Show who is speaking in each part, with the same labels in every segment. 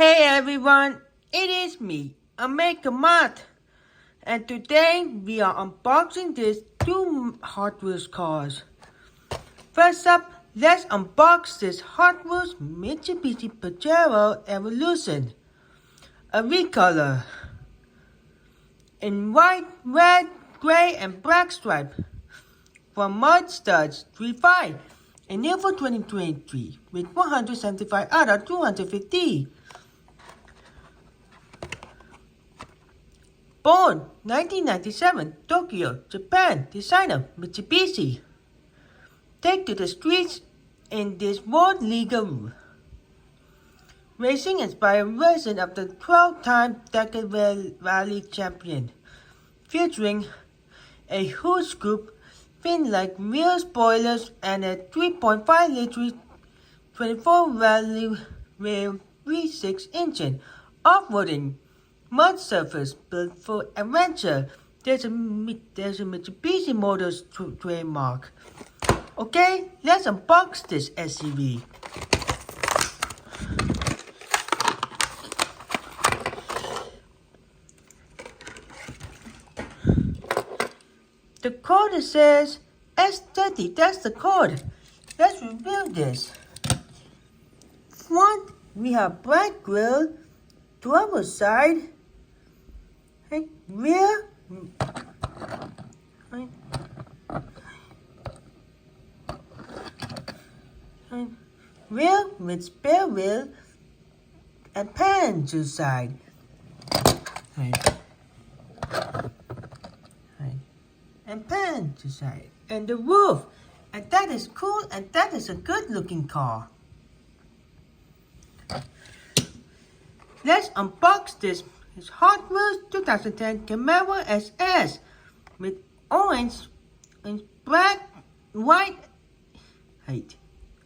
Speaker 1: Hey everyone, it is me, Camaro, and today we are unboxing these two Hot Wheels cars. First up, let's unbox this Hot Wheels Mitsubishi Pajero Evolution, a recolor, in white, red, gray, and black stripe, from Mud Studs 35, and new for 2023, with 175 out of 250. Born 1997, Tokyo, Japan, designer Mitsubishi. Take to the streets in this world legal racing inspired version of the 12-time Dakar Rally champion, featuring a huge scoop, fin-like rear spoilers, and a 3.5-liter 24-valve rear V6 engine, off-roading mud surface built for adventure. There's a Mitsubishi Motors trademark. Okay, let's unbox this SUV. The code says S30, that's the code. Let's review this. Front, we have black grille, driver side, rear, rear with spare wheel and passenger side, and passenger side, and the roof, and that is cool, and that is a good looking car. Let's unbox this. It's Hot Wheels 2010 Camaro SS with orange and black, white,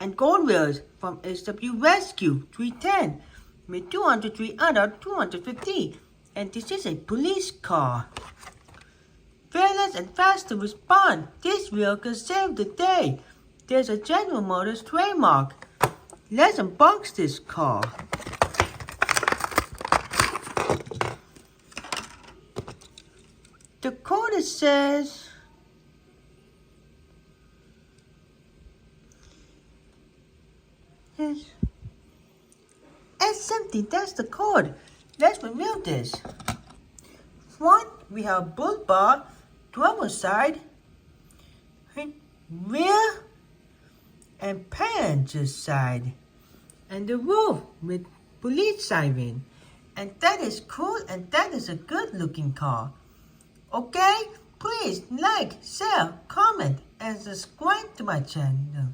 Speaker 1: and gold wheels from SW Rescue 310 with 203 out of 250, and this is a police car. Fearless and fast to respond, this wheel can save the day. There's a General Motors trademark. Let's unbox this car. The code says S70, that's the code. Let's review this. Front, we have bull bar, driver side, rear, and passenger side, and the roof with police siren. And that is cool, and that is a good looking car. Okay, please like, share, comment, and subscribe to my channel.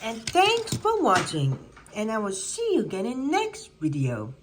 Speaker 1: And thanks for watching, and I will see you again in next video.